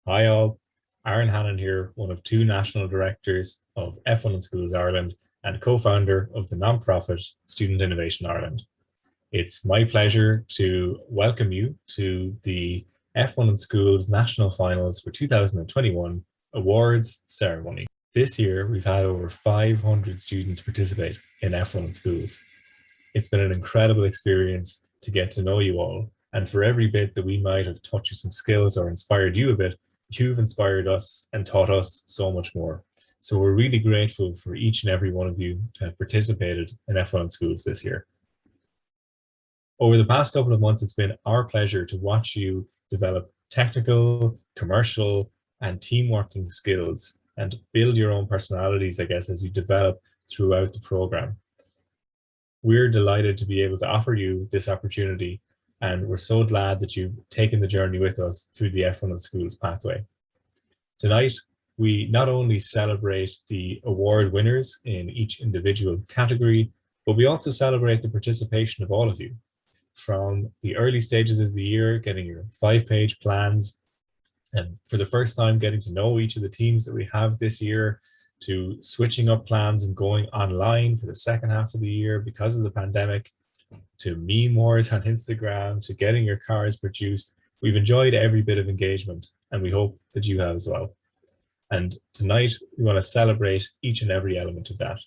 Hi all, Aaron Hannon here, one of two national directors of F1 in Schools Ireland and co-founder of the non-profit Student Innovation Ireland. It's my pleasure to welcome you to the F1 in Schools National Finals for 2021 awards ceremony. This year, we've had over 500 students participate in F1 in Schools. It's been an incredible experience to get to know you all. And for every bit that we might have taught you some skills or inspired you a bit, you've inspired us and taught us so much more. So we're really grateful for each and every one of you to have participated in F1 in Schools this year. Over the past couple of months, it's been our pleasure to watch you develop technical, commercial, and team working skills and build your own personalities, I guess, as you develop throughout the program. We're delighted to be able to offer you this opportunity, and we're so glad that you've taken the journey with us through the F1 in Schools pathway. Tonight, we not only celebrate the award winners in each individual category, but we also celebrate the participation of all of you. From the early stages of the year, getting your 5-page plans, and for the first time getting to know each of the teams that we have this year, to switching up plans and going online for the second half of the year because of the pandemic, to meme wars on Instagram, to getting your cars produced. We've enjoyed every bit of engagement, and we hope that you have as well. And tonight, we want to celebrate each and every element of that.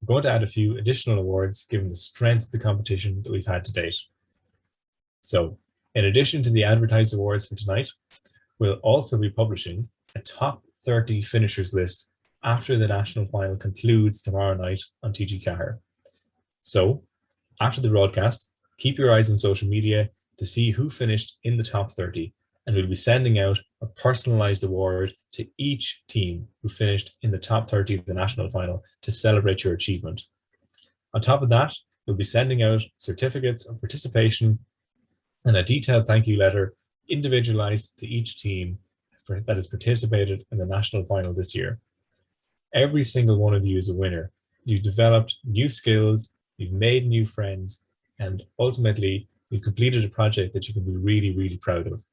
We're going to add a few additional awards given the strength of the competition that we've had to date. So, in addition to the advertised awards for tonight, we'll also be publishing a top 30 finishers list after the national final concludes tomorrow night on TG Cahir. So, after the broadcast, keep your eyes on social media to see who finished in the top 30, and we'll be sending out a personalised award to each team who finished in the top 30 of the national final to celebrate your achievement. On top of that, we'll be sending out certificates of participation and a detailed thank you letter individualised to each team that has participated in the national final this year. Every single one of you is a winner. You've developed new skills, you've made new friends, and ultimately, you've completed a project that you can be really, really proud of.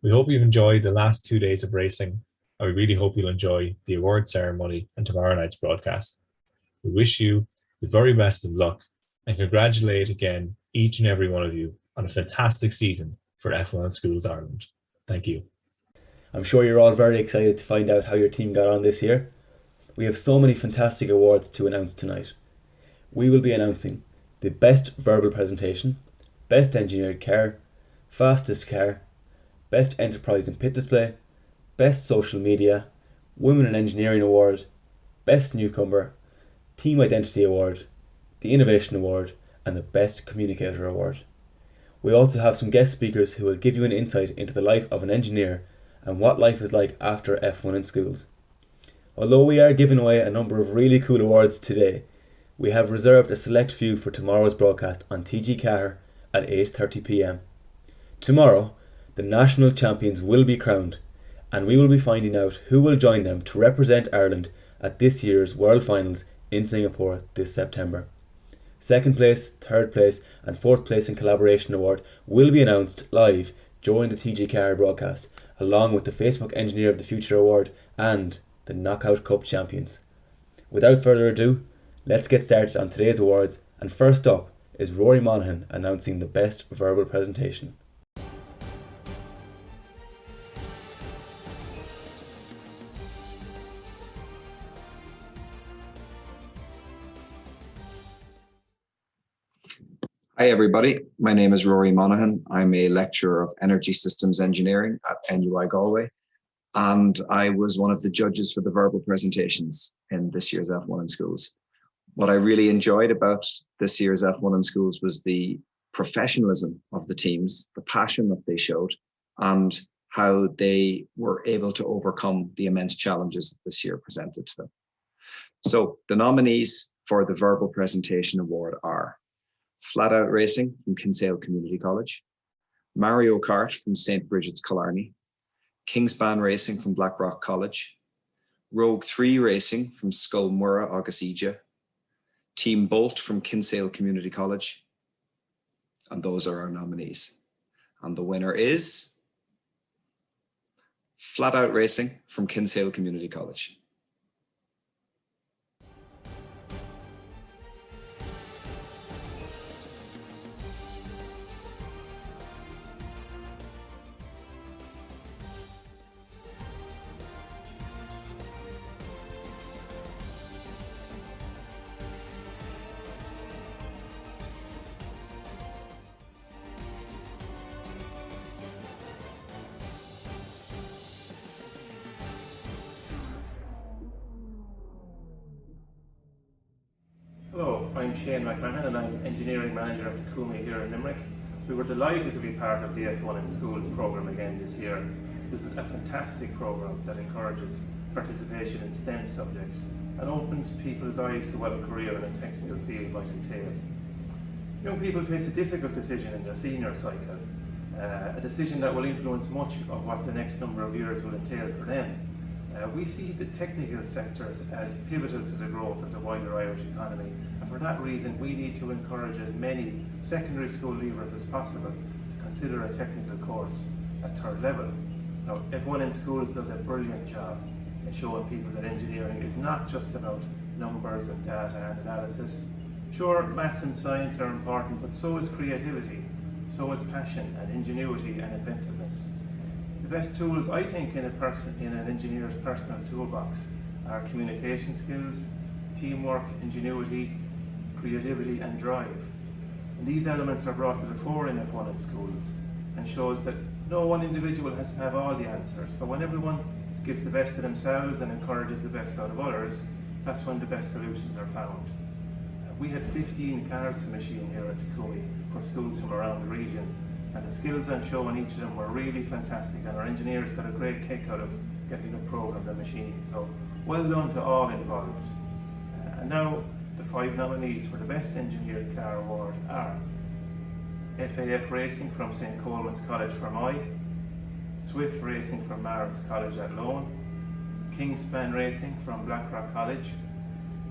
We hope you've enjoyed the last 2 days of racing, and we really hope you'll enjoy the award ceremony and tomorrow night's broadcast. We wish you the very best of luck and congratulate again each and every one of you on a fantastic season for F1 in Schools Ireland. Thank you. I'm sure you're all very excited to find out how your team got on this year. We have so many fantastic awards to announce tonight. We will be announcing the Best Verbal Presentation, Best Engineered Car, Fastest Car, Best Enterprise and Pit Display, Best Social Media, Women in Engineering Award, Best Newcomer, Team Identity Award, the Innovation Award, and the Best Communicator Award. We also have some guest speakers who will give you an insight into the life of an engineer and what life is like after F1 in Schools. Although we are giving away a number of really cool awards today, we have reserved a select few for tomorrow's broadcast on TG Cahir at 8:30 p.m. Tomorrow, the national champions will be crowned, and we will be finding out who will join them to represent Ireland at this year's World Finals in Singapore this September. Second place, third place, and fourth place in collaboration award will be announced live during the TG Cahir broadcast, along with the Facebook Engineer of the Future Award and the Knockout Cup champions. Without further ado, let's get started on today's awards, and first up is Rory Monaghan announcing the Best Verbal Presentation. Hi everybody, my name is Rory Monaghan. I'm a lecturer of Energy Systems Engineering at NUI Galway, and I was one of the judges for the verbal presentations in this year's F1 in Schools. What I really enjoyed about this year's F1 in Schools was the professionalism of the teams, the passion that they showed, and how they were able to overcome the immense challenges that this year presented to them. So the nominees for the Verbal Presentation Award are Flat Out Racing from Kinsale Community College, Mario Kart from St. Bridget's Killarney, Kingspan Racing from Blackrock College, Rogue 3 Racing from Sculmurra Agus Ija, Team Bolt from Kinsale Community College, and those are our nominees. And the winner is Flat Out Racing from Kinsale Community College. Hello, I'm Shane McMahon and I'm Engineering Manager at Takumi here in Limerick. We were delighted to be part of the F1 in Schools programme again this year. This is a fantastic programme that encourages participation in STEM subjects and opens people's eyes to what a career in a technical field might entail. Young people face a difficult decision in their senior cycle, a decision that will influence much of what the next number of years will entail for them. We see the technical sectors as pivotal to the growth of the wider Irish economy, and for that reason we need to encourage as many secondary school leavers as possible to consider a technical course at third level. Now, F1 in Schools does a brilliant job in showing people that engineering is not just about numbers and data and analysis. Sure, maths and science are important, but so is creativity, so is passion and ingenuity and inventiveness. The best tools, I think, in an engineer's personal toolbox are communication skills, teamwork, ingenuity, creativity and drive. And these elements are brought to the fore in F1 in Schools and shows that no one individual has to have all the answers, but when everyone gives the best of themselves and encourages the best out of others, that's when the best solutions are found. We had 15 cars to machine here at Takumi for schools from around the region, and the skills on show in each of them were really fantastic, and our engineers got a great kick out of getting the program and machine. So well done to all involved. And now the 5 nominees for the Best Engineered Car Award are FAF Racing from St Coleman's College Fermoy, Swift Racing from Maris College at Lone, Kingspan Racing from Blackrock College,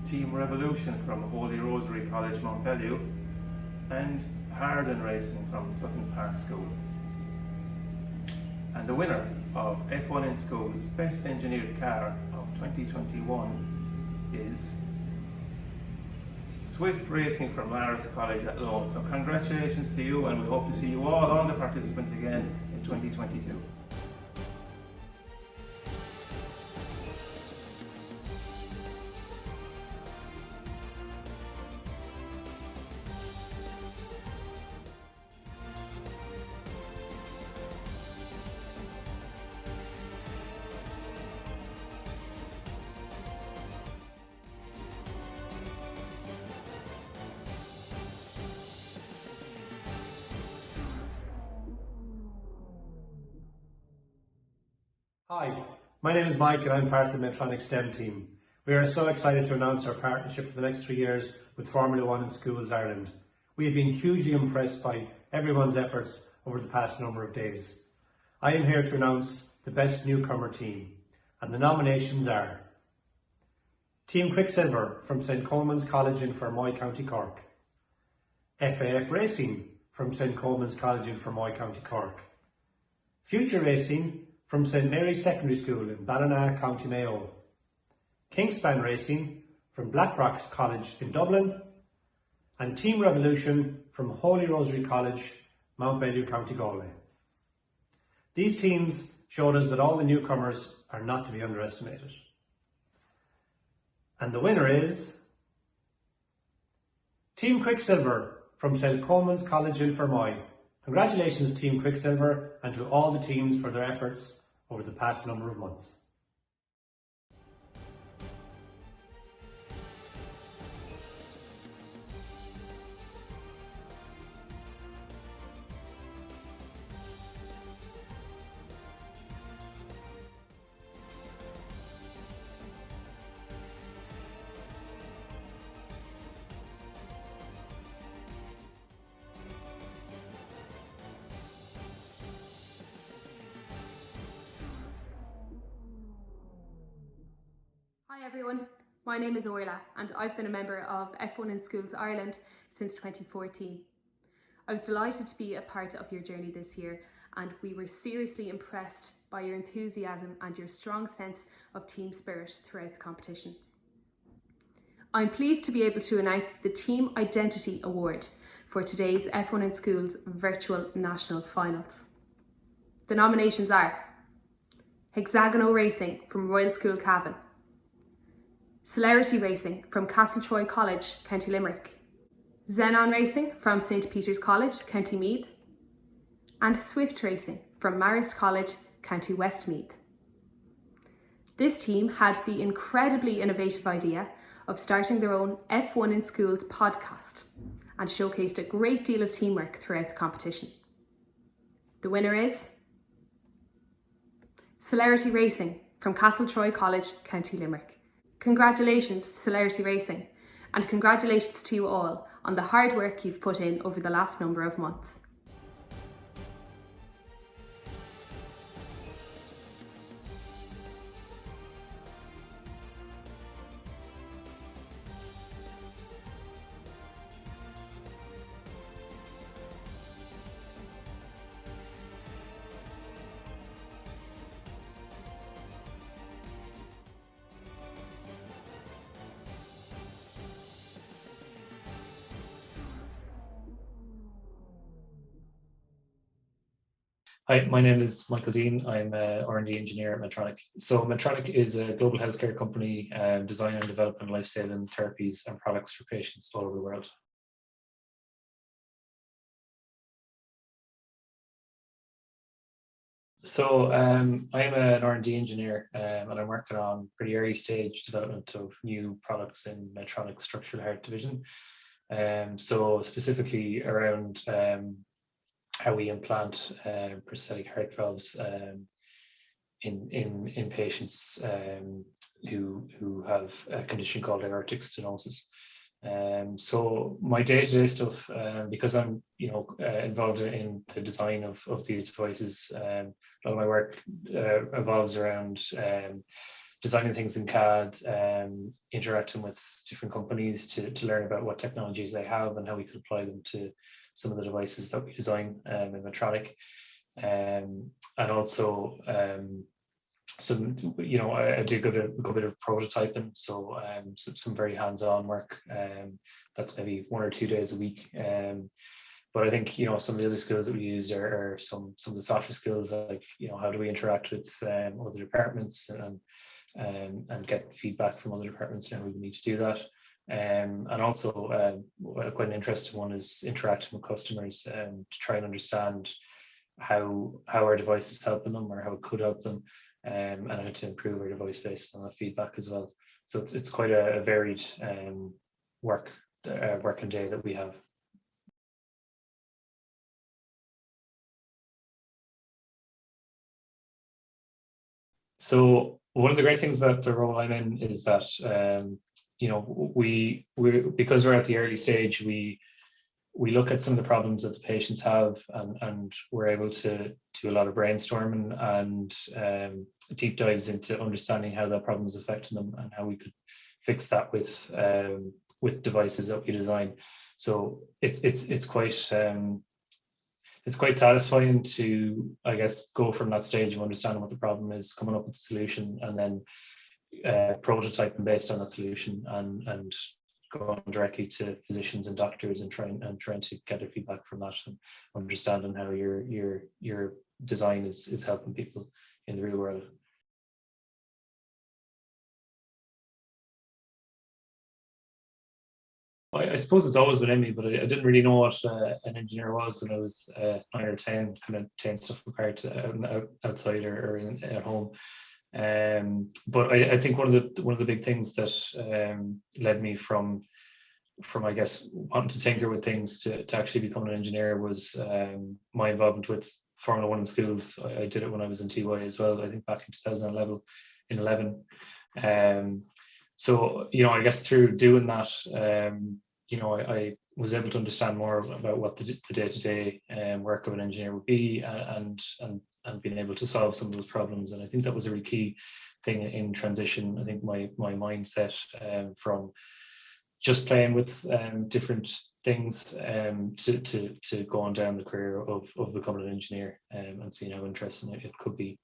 Team Revolution from Holy Rosary College Montpellier, and Harden Racing from Sutton Park School. And the winner of F1 in Schools Best Engineered Car of 2021 is Swift Racing from Maris College at Lone. So congratulations to you, and we hope to see you all the participants again in 2022. Hi, my name is Mike and I'm part of the Medtronic STEM team. We are so excited to announce our partnership for the next 3 years with Formula One in Schools Ireland. We have been hugely impressed by everyone's efforts over the past number of days. I am here to announce the Best Newcomer team, and the nominations are Team Quicksilver from St Coleman's College in Fermoy, County Cork, FAF Racing from St Coleman's College in Fermoy, County Cork, Future Racing from St Mary's Secondary School in Ballina, County Mayo, Kingspan Racing from Blackrock College in Dublin, and Team Revolution from Holy Rosary College, Mount Bellew, County Galway. These teams showed us that all the newcomers are not to be underestimated. And the winner is Team Quicksilver from St Coleman's College in Fermoy. Congratulations Team Quicksilver and to all the teams for their efforts over the past number of months. Hi everyone, my name is Orla and I've been a member of F1 in Schools Ireland since 2014. I was delighted to be a part of your journey this year, and we were seriously impressed by your enthusiasm and your strong sense of team spirit throughout the competition. I'm pleased to be able to announce the Team Identity Award for today's F1 in Schools virtual national finals. The nominations are Hexagonal Racing from Royal School Cavan, Celerity Racing from Castletroy College, County Limerick, Xenon Racing from St Peter's College, County Meath, and Swift Racing from Marist College, County Westmeath. This team had the incredibly innovative idea of starting their own F1 in Schools podcast and showcased a great deal of teamwork throughout the competition. The winner is Celerity Racing from Castletroy College, County Limerick. Congratulations, Celerity Racing, and congratulations to you all on the hard work you've put in over the last number of months. Hi, my name is Michael Dean. I'm an R&D engineer at Medtronic. So Medtronic is a global healthcare company designing and developing life-saving therapies and products for patients all over the world. So I'm an R&D engineer and I'm working on pretty early stage development of new products in Medtronic structural heart division. So specifically around how we implant prosthetic heart valves in patients who have a condition called aortic stenosis. So my day-to-day stuff, because I'm involved in the design of these devices, a lot of my work revolves around designing things in CAD, interacting with different companies to learn about what technologies they have and how we could apply them to some of the devices that we design in Medtronic, and also I do a good bit of prototyping, so some very hands-on work. That's maybe 1 or 2 days a week. But I think some of the other skills that we use are some of the softer skills, like how do we interact with other departments and get feedback from other departments, and we need to do that. And also quite an interesting one is interacting with customers to try and understand how our device is helping them or how it could help them, and how to improve our device based on that feedback as well. So it's quite a varied working day that we have. So one of the great things about the role I'm in is that we because we're at the early stage, we look at some of the problems that the patients have, and we're able to do a lot of brainstorming and deep dives into understanding how that problem is affecting them and how we could fix that with devices that we design. So it's quite satisfying to, I guess, go from that stage of understanding what the problem is, coming up with a solution, and then prototyping based on that solution and going directly to physicians and doctors and trying to get their feedback from that and understanding how your design is helping people in the real world. I suppose it's always been in me, but I didn't really know what an engineer was when I was 9 or 10, kind of taking stuff apart outside or at home. But I think one of the big things that led me from I guess wanting to tinker with things to actually becoming an engineer was my involvement with Formula One in schools. I did it when I was in TY as well, I think back in 2011. So I guess through doing that, I was able to understand more about what the day-to-day work of an engineer would be, and being able to solve some of those problems. And I think that was a really key thing in transition. I think my mindset from just playing with different things to going down the career of becoming an engineer, and seeing how interesting it could be.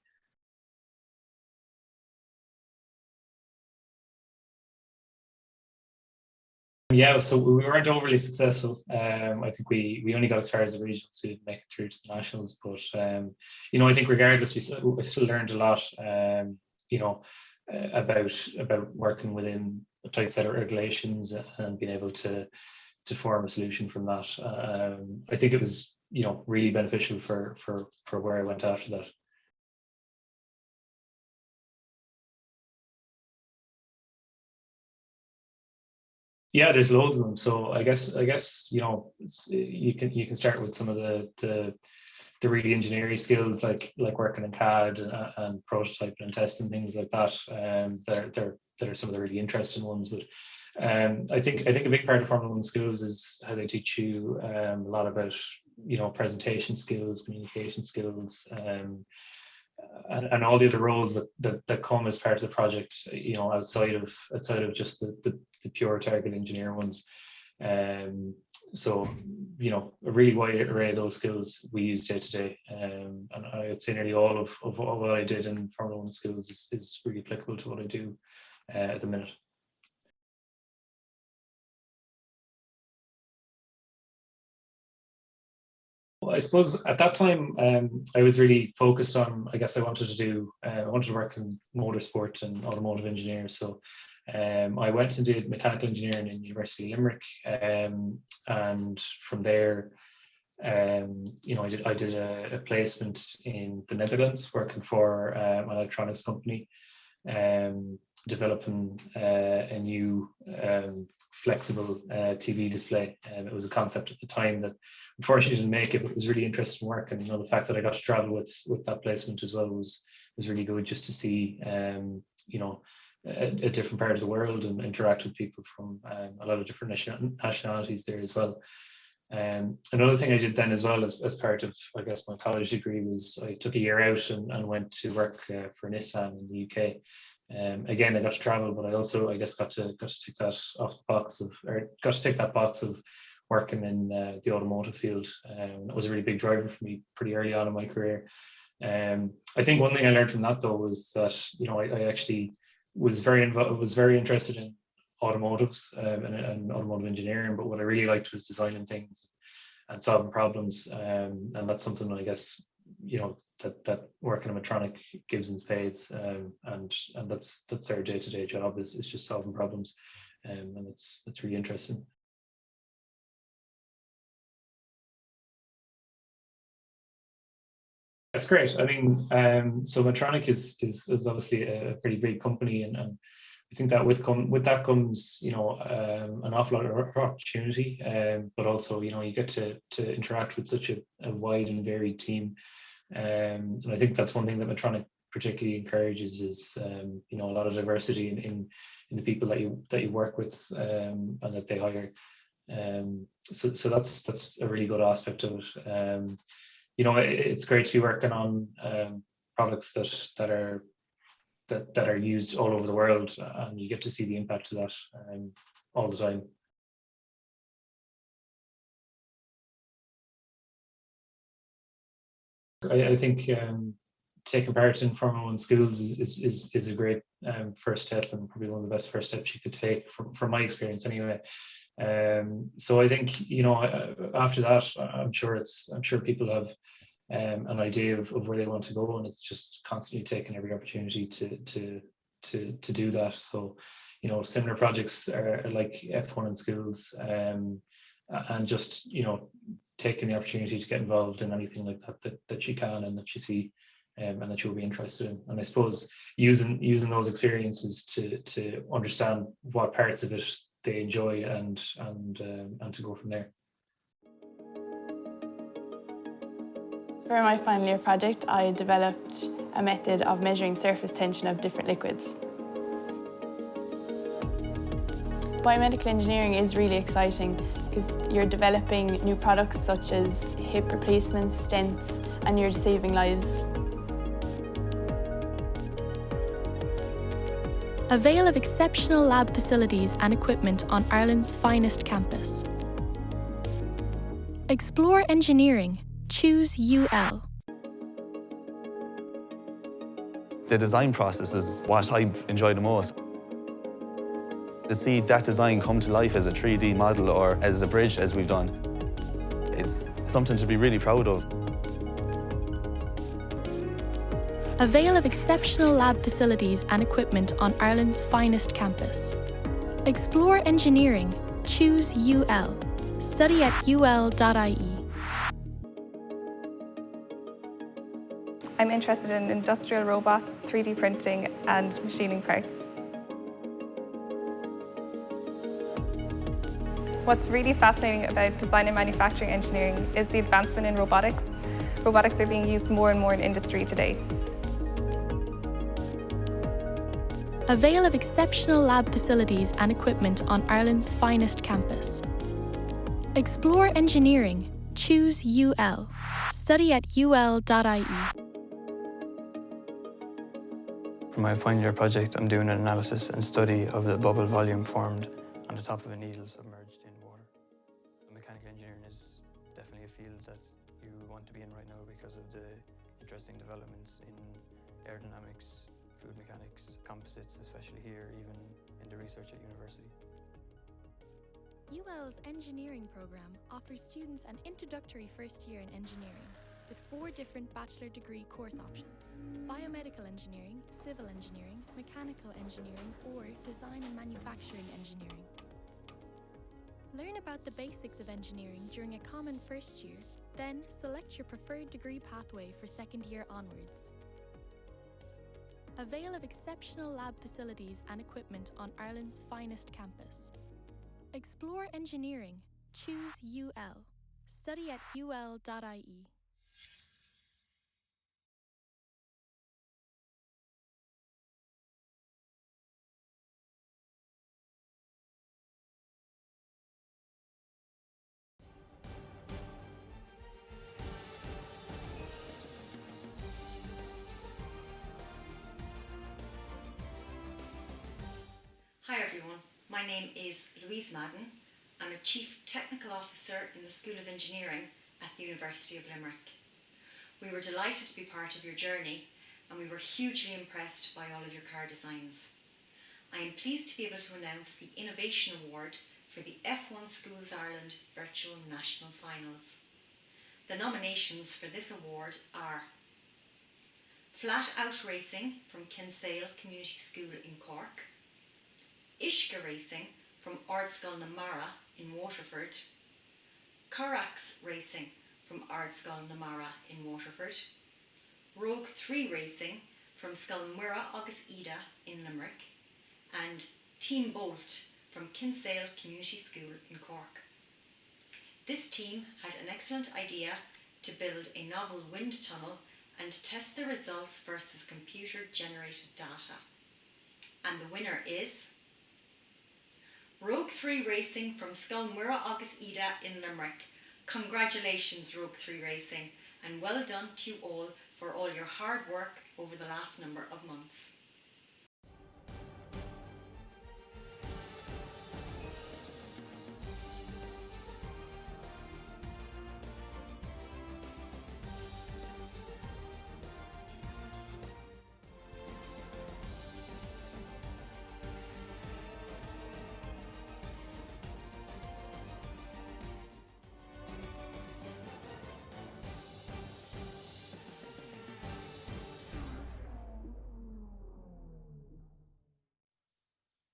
Yeah, so we weren't overly successful. I think we only got as far as the regionals. We didn't make it through to the nationals, but I think regardless, we still learned a lot. About working within a tight set of regulations and being able to form a solution from that. I think it was really beneficial for where I went after that. Yeah, there's loads of them. So I guess you can start with some of the really engineering skills like working in CAD and prototyping and testing, things like that. That are some of the really interesting ones. But I think a big part of Formula One schools is how they teach you a lot about presentation skills, communication skills, and all the other roles that come as part of the project, outside of just the pure target engineer ones. So a really wide array of those skills we use day to day, and I'd say nearly all of what I did in Formula One schools is really applicable to what I do at the minute. Well, I suppose at that time, I was really focused on, I guess I wanted to work in motorsport and automotive engineering. So I went and did mechanical engineering in University of Limerick. And from there, I did a placement in the Netherlands working for an electronics company, developing a new flexible TV display. It was a concept at the time that unfortunately didn't make it, but it was really interesting work. And the fact that I got to travel with that placement as well was really good, just to see a different part of the world and interact with people from a lot of different nationalities there as well. Another thing I did then as well as part of, I guess, my college degree was I took a year out and went to work for Nissan in the UK. Again, I got to travel, but I also, I guess, got to tick that off the box got to tick that box of working in the automotive field. That was a really big driver for me pretty early on in my career. I think one thing I learned from that though was that I actually was very interested in automotives and automotive engineering, but what I really liked was designing things and solving problems, and that's something I guess that working in Medtronic gives in spades, and that's our day-to-day job is just solving problems, and it's really interesting. That's great. I mean, so Medtronic is obviously a pretty big company, and I think that with that comes an awful lot of opportunity, but also you get to interact with such a wide and varied team, and I think that's one thing that Medtronic particularly encourages is a lot of diversity in the people that you work with, and that they hire. So that's a really good aspect of it. It's great to be working on products that are used all over the world, and you get to see the impact of that all the time. I think taking part in Formula One schools is a great first step, and probably one of the best first steps you could take from my experience anyway. So I think after that, I'm sure people have an idea of where they want to go, and it's just constantly taking every opportunity to do that. So similar projects are like F1 in schools, and just taking the opportunity to get involved in anything like that you can and that you see, and that you'll be interested in. And I suppose using those experiences to understand what parts of it they enjoy and to go from there. For my final year project, I developed a method of measuring surface tension of different liquids. Biomedical engineering is really exciting because you're developing new products such as hip replacements, stents, and you're saving lives. Avail of exceptional lab facilities and equipment on Ireland's finest campus. Explore engineering. Choose UL. The design process is what I enjoy the most. To see that design come to life as a 3D model or as a bridge as we've done, it's something to be really proud of. Avail of exceptional lab facilities and equipment on Ireland's finest campus. Explore engineering. Choose UL. Study at ul.ie. I'm interested in industrial robots, 3D printing and machining parts. What's really fascinating about design and manufacturing engineering is the advancement in robotics. Robotics are being used more and more in industry today. Avail of exceptional lab facilities and equipment on Ireland's finest campus. Explore engineering. Choose UL. Study at ul.ie. For my final year project, I'm doing an analysis and study of the bubble volume formed on the top of a needle submerged in water. Mechanical engineering is definitely a field that you want to be in right now because of the interesting developments in aerodynamics, fluid mechanics, composites, especially here, even in the research at university. UL's engineering program offers students an introductory first year in engineering with 4 different bachelor degree course options: biomedical engineering, civil engineering, mechanical engineering, or design and manufacturing engineering. Learn about the basics of engineering during a common first year, then select your preferred degree pathway for second year onwards. Avail of exceptional lab facilities and equipment on Ireland's finest campus. Explore engineering. Choose UL. Study at ul.ie. Hi everyone, my name is Louise Madden. I'm a Chief Technical Officer in the School of Engineering at the University of Limerick. We were delighted to be part of your journey and we were hugely impressed by all of your car designs. I am pleased to be able to announce the Innovation Award for the F1 Schools Ireland Virtual National Finals. The nominations for this award are Flat Out Racing from Kinsale Community School in Cork, Ishka Racing from Ardscoil na Mara in Waterford, Corax Racing from Ardscoil na Mara in Waterford, Rogue 3 Racing from Sculmwira agus Ida in Limerick, and Team Bolt from Kinsale Community School in Cork. This team had an excellent idea to build a novel wind tunnel and test the results versus computer-generated data. And the winner is Rogue 3 Racing from Sculmwira agus Ida in Limerick. Congratulations, Rogue 3 Racing, and well done to you all for all your hard work over the last number of months.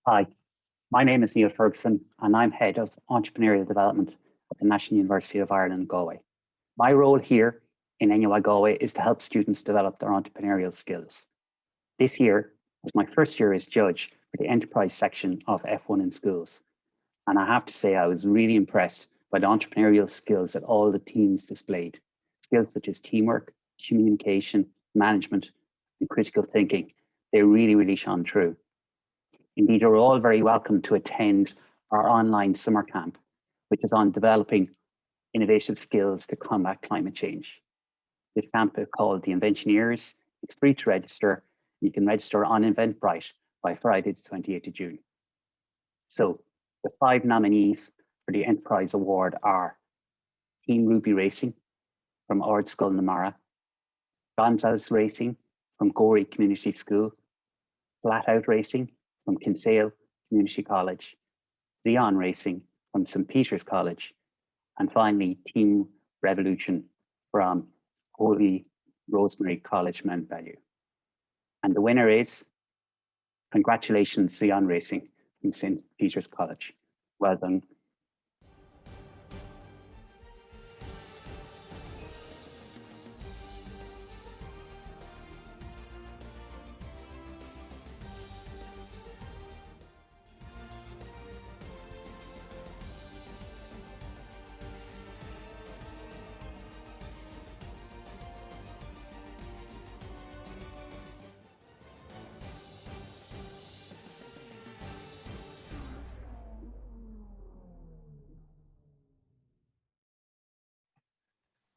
Hi, my name is Neil Ferguson and I'm Head of Entrepreneurial Development at the National University of Ireland, Galway. My role here in NUI Galway is to help students develop their entrepreneurial skills. This year was my first year as judge for the enterprise section of F1 in schools. And I have to say I was really impressed by the entrepreneurial skills that all the teams displayed. Skills such as teamwork, communication, management, and critical thinking. They really shone through. Indeed, you're all very welcome to attend our online summer camp, which is on developing innovative skills to combat climate change. This camp is called the Inventioneers. It's free to register. You can register on Eventbrite by Friday the 28th of June. So the 5 nominees for the Enterprise Award are Team Ruby Racing from Ardscoil na Mara, Gonzalez Racing from Gorey Community School, Flat Out Racing from Kinsale Community College, Xeon Racing from St. Peter's College, and finally Team Revolution from Holy Rosemary College, Mount Value. And the winner is, congratulations, Xeon Racing from St. Peter's College. Well done.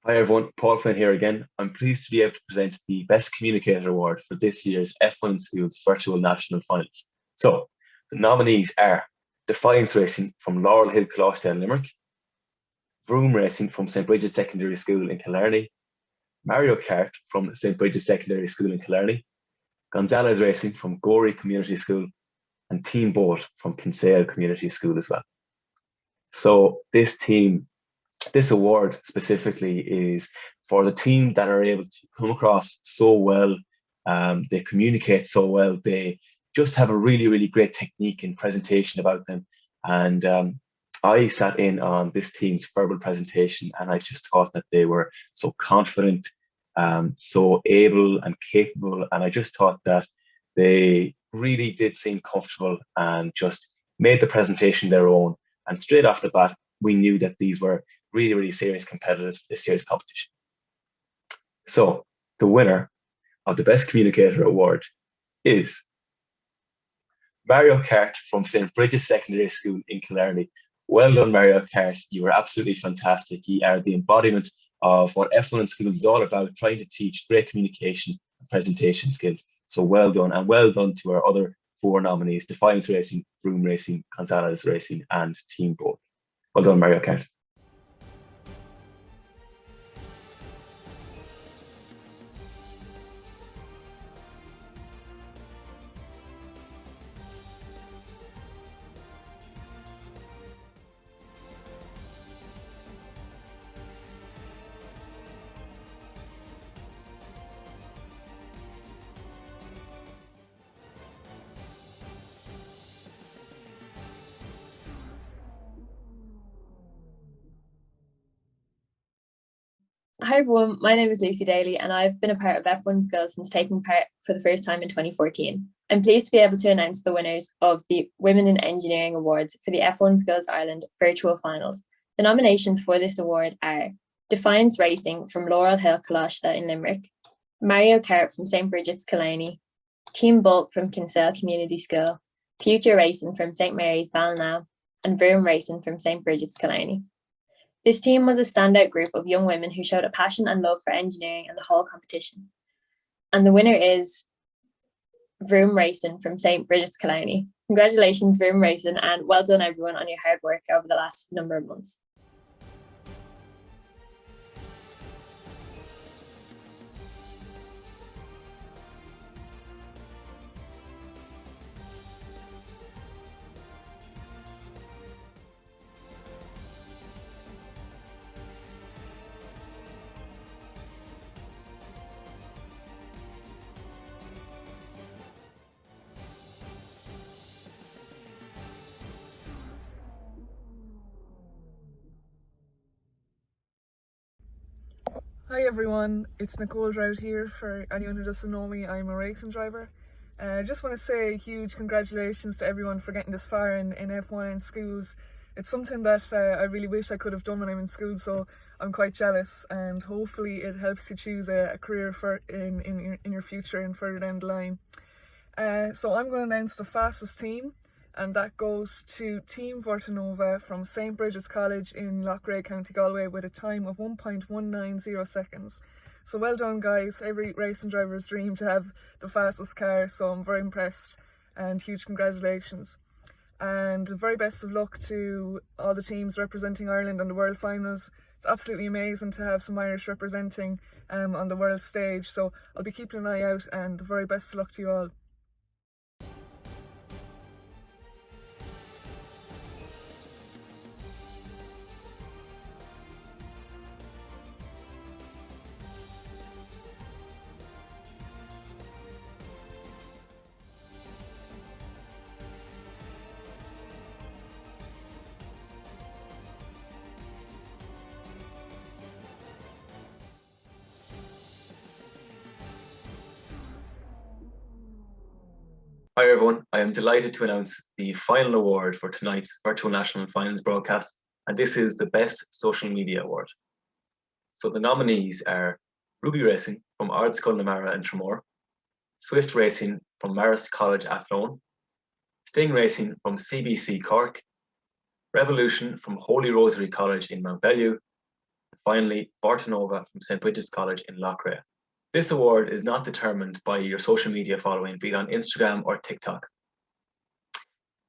Hi everyone, Paul Flynn here again. I'm pleased to be able to present the Best Communicator Award for this year's F1 in Schools Virtual National Finals. So, the nominees are Defiance Racing from Laurel Hill, Coloshdale, Limerick, Vroom Racing from St. Bridget's Secondary School in Killarney, Mario Kart from St. Bridget's Secondary School in Killarney, Gonzalez Racing from Gorey Community School, and Team Boat from Kinsale Community School as well. So, this award specifically is for the team that are able to come across so well, they communicate so well, they just have a really, really great technique in presentation about them. And I sat in on this team's verbal presentation and I just thought that they were so confident, so able and capable. And I just thought that they really did seem comfortable and just made the presentation their own. And straight off the bat, we knew that these were really, really serious competitors for this year's competition. So the winner of the Best Communicator Award is Mario Kart from St. Bridget's Secondary School in Killarney. Well done, Mario Kart. You were absolutely fantastic. You are the embodiment of what F1 in Schools is all about, trying to teach great communication and presentation skills. So well done, and well done to our other 4 nominees, Defiance Racing, Vroom Racing, Gonzalez Racing, and Team Boat. Well done, Mario Kart. Hi everyone, my name is Lucy Daly and I've been a part of F1 Skills since taking part for the first time in 2014. I'm pleased to be able to announce the winners of the Women in Engineering Awards for the F1 Skills Ireland Virtual Finals. The nominations for this award are Defiance Racing from Laurel Hill, Coloshdale in Limerick, Mario Kart from St. Bridget's Killarney, Team Bolt from Kinsale Community School, Future Racing from St. Mary's Ballina, and Vroom Racing from St. Bridget's Killarney. This team was a standout group of young women who showed a passion and love for engineering and the whole competition. And the winner is Vroom Racing from St. Bridget's Killarney. Congratulations, Vroom Racing, and well done everyone on your hard work over the last number of months. Hi everyone, it's Nicole Drought here. For anyone who doesn't know me, I'm a racing driver. I just want to say a huge congratulations to everyone for getting this far in F1 in schools. It's something that I really wish I could have done when I'm in school, so I'm quite jealous, and hopefully it helps you choose a career in your future and further down the line. So I'm going to announce the fastest team, and that goes to Team Vortanova from St. Bridget's College in Loughrea, County Galway, with a time of 1.190 seconds. So well done guys, every racing driver's dream to have the fastest car, so I'm very impressed and huge congratulations. And the very best of luck to all the teams representing Ireland on the World Finals. It's absolutely amazing to have some Irish representing on the world stage, so I'll be keeping an eye out, and the very best of luck to you all. Hi everyone, I am delighted to announce the final award for tonight's Virtual National Finals broadcast, and this is the Best Social Media Award. So the nominees are Ruby Racing from Ardscoil Namara and Tramore, Swift Racing from Marist College Athlone, Sting Racing from CBC Cork, Revolution from Holy Rosary College in Mount Bellew, and finally Fortinova from St. Bridget's College in Loughrea. This award is not determined by your social media following, be it on Instagram or TikTok.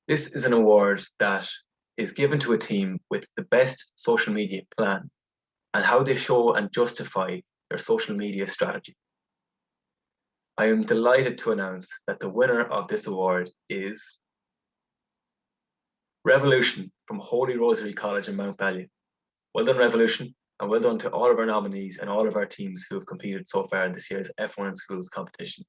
This is an award that is given to a team with the best social media plan and how they show and justify their social media strategy. I am delighted to announce that the winner of this award is Revolution from Holy Rosary College in Mount Bellew. Well done, Revolution, and well done to all of our nominees and all of our teams who have competed so far in this year's F1 in Schools competition.